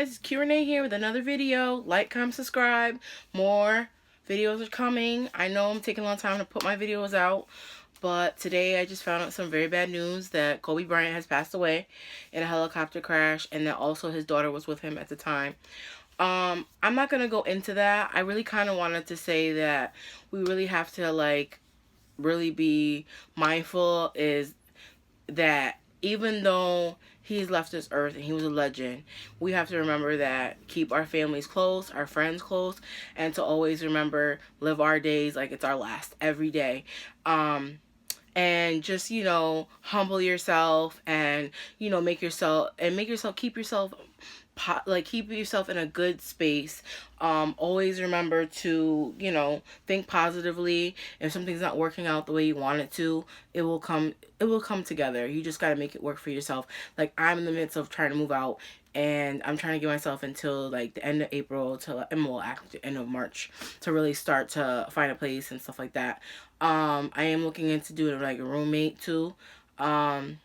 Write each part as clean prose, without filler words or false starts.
guys, it's Q&A here with another video. Like, comment, subscribe. More videos are coming. I know I'm taking a long time to put my videos out, but today I just found out some very bad news that Kobe Bryant has passed away in a helicopter crash, and that also his daughter was with him at the time. I'm not gonna go into that. I really kind of wanted to say that we really have to really be mindful is that even though he's left this earth and he was a legend, we have to remember that keep our families close, our friends close, and to always remember live our days like it's our last every day. And just, humble yourself, and keep yourself keep yourself in a good space. Always remember to, think positively. If something's not working out the way you want it to, it will come together. You just got to make it work for yourself. Like, I'm in the midst of trying to move out, and I'm trying to give myself until like the end of April to, and well, actually the end of March, to really start to find a place and stuff like that. I am looking into doing like a roommate too. And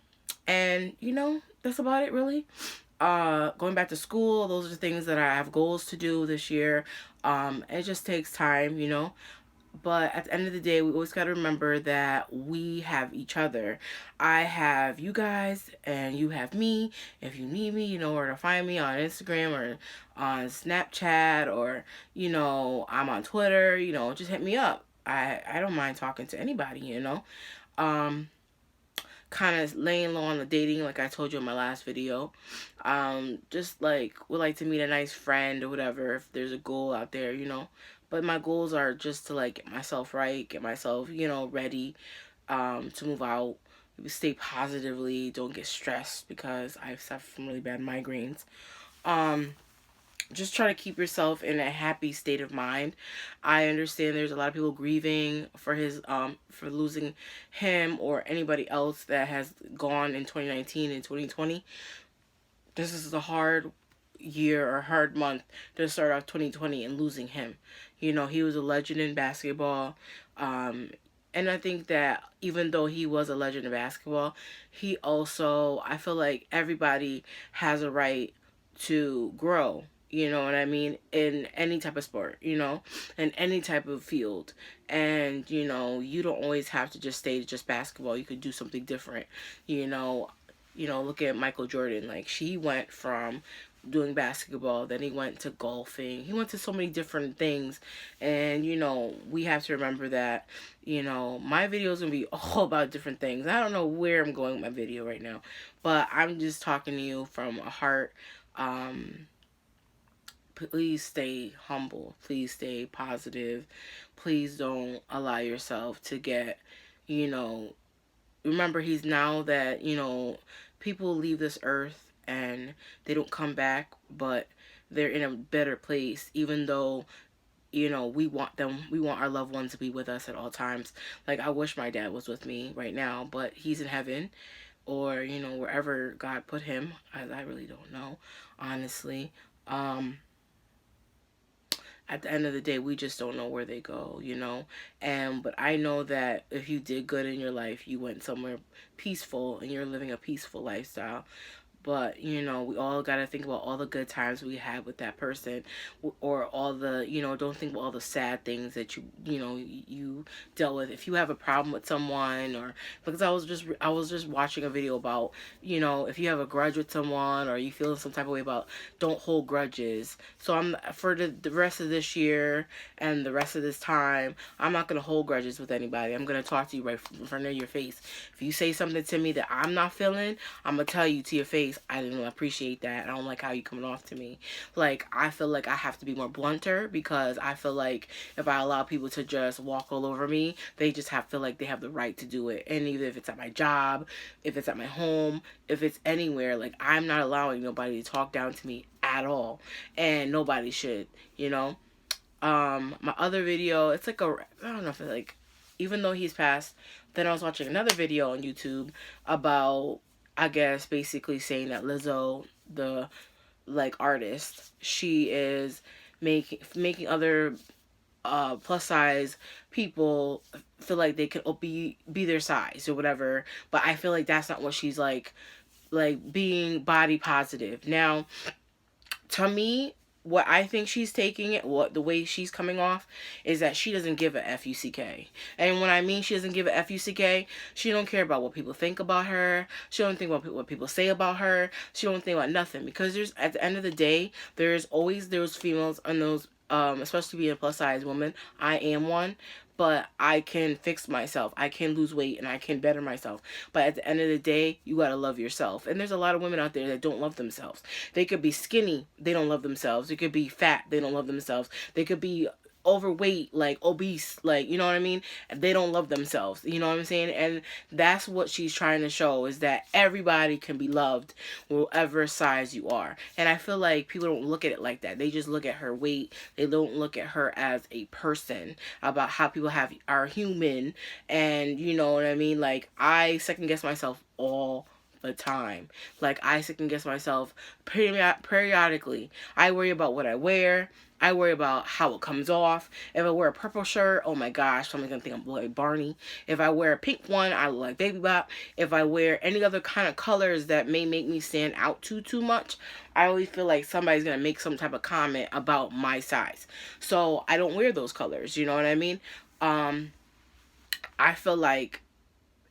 that's about it really. Going back to school, those are the things that I have goals to do this year. It just takes time. But at the end of the day, we always got to remember that we have each other. I have you guys, and you have me. If you need me, you know where to find me on Instagram or on Snapchat, or, I'm on Twitter. Just hit me up. I don't mind talking to anybody. Um, Kind of laying low on the dating, like I told you in my last video. Just would like to meet a nice friend or whatever, if there's a goal out there. But my goals are just to get myself right, get myself, ready to move out. Stay positively, don't get stressed, because I suffer from really bad migraines. Just try to keep yourself in a happy state of mind. I understand there's a lot of people grieving for for losing him or anybody else that has gone in 2019 and 2020. This is a hard year or hard month to start off 2020 and losing him. He was a legend in basketball. And I think that even though he was a legend in basketball, I feel like everybody has a right to grow. You know what I mean? In any type of sport, in any type of field. And, you don't always have to just stay just basketball. You could do something different. Look at Michael Jordan. Like, she went from doing basketball, then he went to golfing. He went to so many different things. And, we have to remember that, my video is going to be all about different things. I don't know where I'm going with my video right now, but I'm just talking to you from a heart. Please stay humble. Please stay positive. Please don't allow yourself to get, remember, he's now that, people leave this earth and they don't come back, but they're in a better place, even though, we want our loved ones to be with us at all times. Like, I wish my dad was with me right now, but he's in heaven, or, wherever God put him. I really don't know, honestly. At the end of the day, we just don't know where they go. But I know that if you did good in your life, you went somewhere peaceful and you're living a peaceful lifestyle. But, we all got to think about all the good times we had with that person, or all the, don't think about all the sad things that you dealt with. If you have a problem with someone, or because I was just watching a video about, if you have a grudge with someone, or you feel some type of way about, don't hold grudges. So for the rest of this year and the rest of this time, I'm not going to hold grudges with anybody. I'm going to talk to you right in front of your face. If you say something to me that I'm not feeling, I'm going to tell you to your face, I didn't appreciate that. I don't like how you coming off to me. Like, I feel like I have to be more blunter, because I feel like if I allow people to just walk all over me, they just feel like they have the right to do it. And even if it's at my job, if it's at my home, if it's anywhere, like, I'm not allowing nobody to talk down to me at all. And nobody should. My other video, it's I don't know if it's even though he's passed, then I was watching another video on YouTube about, I guess, basically saying that Lizzo, the artist, she is making other plus size people feel like they could be their size or whatever. But I feel like that's not what she's being body positive. Now, To me, what I think she's taking it, what the way she's coming off, is that she doesn't give a fuck. And when I mean she doesn't give a fuck, she don't care about what people think about her. She don't think about what people say about her. She don't think about nothing, because there's, at the end of the day, there's always those females and those, especially being a plus size woman. I am one. But I can fix myself. I can lose weight and I can better myself. But at the end of the day, you gotta love yourself. And there's a lot of women out there that don't love themselves. They could be skinny, they don't love themselves. They could be fat, they don't love themselves. They could be overweight, like obese, like, you know what I mean? They don't love themselves. You know what I'm saying? And that's what she's trying to show, is that everybody can be loved whatever size you are. And I feel like people don't look at it like that. They just look at her weight. They don't look at her as a person, about how people are human. And you know what I mean? Like, I second guess myself all the time. Like, I second guess myself periodically. I worry about what I wear. I worry about how it comes off. If I wear a purple shirt, oh my gosh, someone's gonna think I'm like Barney. If I wear a pink one, I look like Baby Bop. If I wear any other kind of colors that may make me stand out too much, I always feel like somebody's gonna make some type of comment about my size. So I don't wear those colors. You know what I mean? I feel like,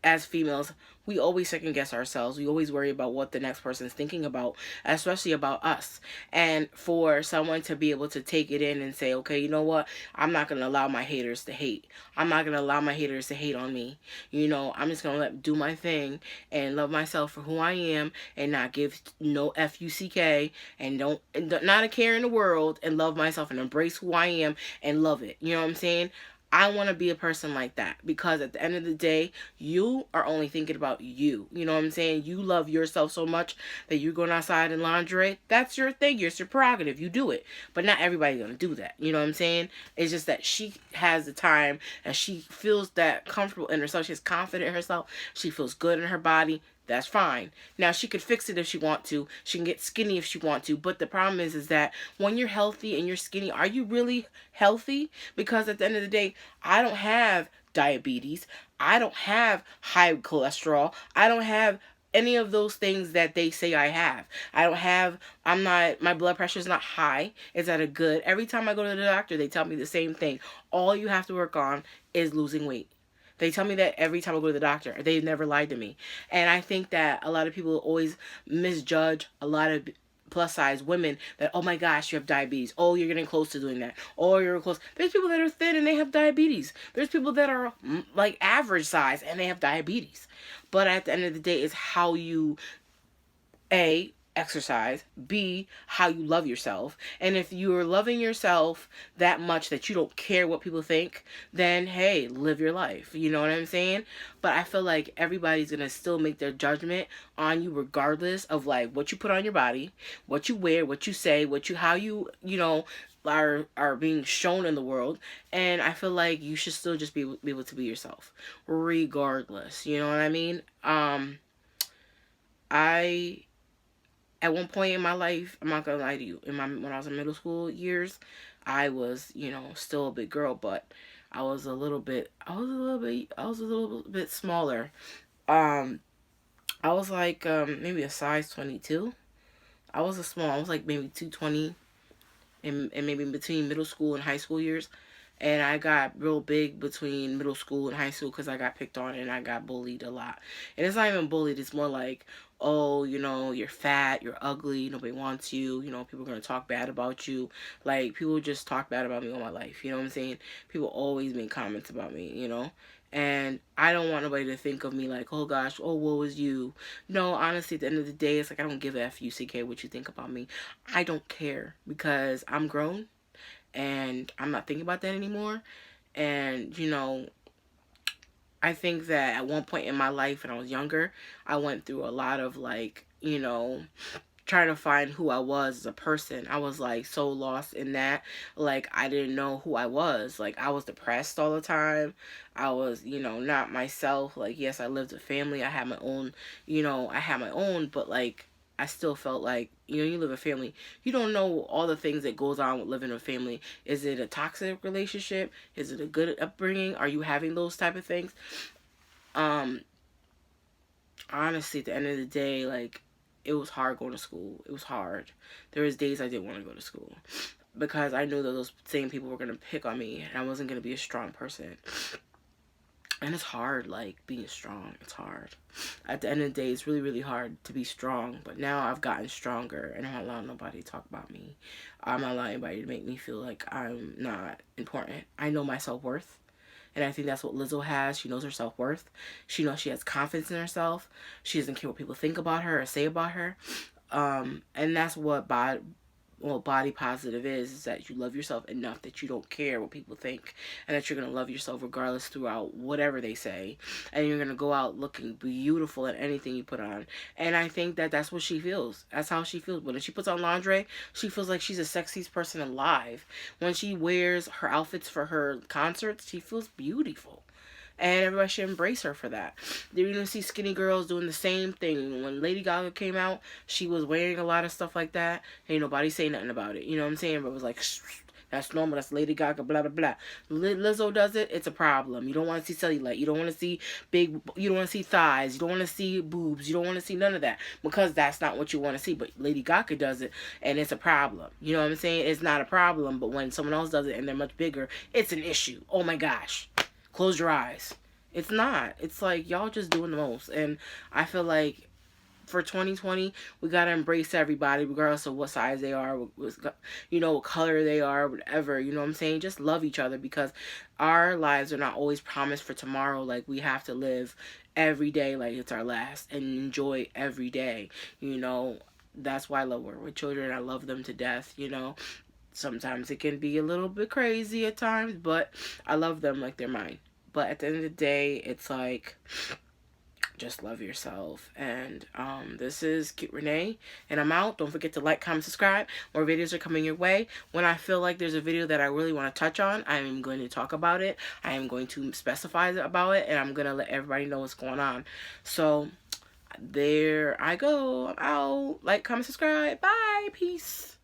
as females, we always second guess ourselves. We always worry about what the next person is thinking about, especially about us. And for someone to be able to take it in and say, okay, you know what? I'm not going to allow my haters to hate. I'm not going to allow my haters to hate on me. You know, I'm just going to do my thing and love myself for who I am, and not give no fuck, and not a care in the world, and love myself and embrace who I am and love it. You know what I'm saying? I want to be a person like that, because at the end of the day, you are only thinking about you. You know what I'm saying? You love yourself so much that you're going outside in lingerie. That's your thing. It's your prerogative. You do it. But not everybody's going to do that. You know what I'm saying? It's just that she has the time and she feels that comfortable in herself. She's confident in herself. She feels good in her body. That's fine. Now, she could fix it if she want to. She can get skinny if she want to. But the problem is that when you're healthy and you're skinny, are you really healthy? Because at the end of the day, I don't have diabetes. I don't have high cholesterol. I don't have any of those things that they say I have. My blood pressure is not high. It's at a good. Every time I go to the doctor, they tell me the same thing. All you have to work on is losing weight. They tell me that every time I go to the doctor. They've never lied to me. And I think that a lot of people always misjudge a lot of plus size women, that, oh my gosh, you have diabetes. Oh, you're getting close to doing that. Oh, you're close. There's people that are thin and they have diabetes. There's people that are like average size and they have diabetes. But at the end of the day, it's how you, A, exercise, B, how you love yourself. And if you're loving yourself that much that you don't care what people think, then hey, live your life. You know what I'm saying? But I feel like everybody's gonna still make their judgment on you, regardless of like what you put on your body, what you wear, what you say, how you know, are being shown in the world. And I feel like you should still just be able to be yourself regardless. You know what I mean? I At one point in my life, I'm not gonna lie to you, when I was in middle school years, I was, you know, still a big girl, but I was a little bit smaller. Um, I was like, maybe a size 22. I was like maybe 220, and maybe between middle school and high school years. And I got real big between middle school and high school because I got picked on and I got bullied a lot. And it's not even bullied, it's more like, oh, you know, you're fat, you're ugly, nobody wants you, you know, people are going to talk bad about you. Like, people just talk bad about me all my life, you know what I'm saying? People always make comments about me, you know? And I don't want nobody to think of me like, oh gosh, oh, woe is you. No, honestly, at the end of the day, it's like, I don't give a fuck what you think about me. I don't care, because I'm grown and I'm not thinking about that anymore. And, you know, I think that at one point in my life when I was younger, I went through a lot of, like, you know, trying to find who I was as a person. I was like so lost in that. Like, I didn't know who I was. Like, I was depressed all the time. I was, you know, not myself. Like, yes, I lived with family. I had my own, but like, I still felt like, you know, you live a family. You don't know all the things that goes on with living a family. Is it a toxic relationship? Is it a good upbringing? Are you having those type of things? Um, Honestly, at the end of the day, like, it was hard going to school. It was hard. There was days I didn't want to go to school because I knew that those same people were going to pick on me and I wasn't going to be a strong person. And it's hard, like, being strong. It's hard. At the end of the day, it's really, really hard to be strong. But now I've gotten stronger, and I'm not allowing nobody to talk about me. I'm not allowing anybody to make me feel like I'm not important. I know my self-worth. And I think that's what Lizzo has. She knows her self-worth. She knows she has confidence in herself. She doesn't care what people think about her or say about her. And that's what body positive is that you love yourself enough that you don't care what people think, and that you're going to love yourself regardless throughout whatever they say, and you're going to go out looking beautiful in anything you put on. And I think that that's what she feels. That's how she feels. When she puts on lingerie, she feels like she's the sexiest person alive. When she wears her outfits for her concerts, she feels beautiful. And everybody should embrace her for that. You're going to see skinny girls doing the same thing. When Lady Gaga came out, she was wearing a lot of stuff like that. Ain't nobody say nothing about it. You know what I'm saying? But it was like, that's normal. That's Lady Gaga, blah, blah, blah. Lizzo does it. It's a problem. You don't want to see cellulite. You don't want to see you don't want to see thighs. You don't want to see boobs. You don't want to see none of that. Because that's not what you want to see. But Lady Gaga does it, and it's a problem. You know what I'm saying? It's not a problem. But when someone else does it and they're much bigger, it's an issue. Oh my gosh. Close your eyes. It's not. It's like y'all just doing the most. And I feel like for 2020, we got to embrace everybody, regardless of what size they are, what color they are, whatever. You know what I'm saying? Just love each other, because our lives are not always promised for tomorrow. Like, we have to live every day like it's our last and enjoy every day. That's why I love working with children. I love them to death. Sometimes it can be a little bit crazy at times, but I love them like they're mine. But at the end of the day, it's like, just love yourself. And this is Cute Renee, and I'm out. Don't forget to like, comment, subscribe. More videos are coming your way. When I feel like there's a video that I really want to touch on, I am going to talk about it. I am going to specify about it, and I'm going to let everybody know what's going on. So there I go. I'm out. Like, comment, subscribe. Bye. Peace.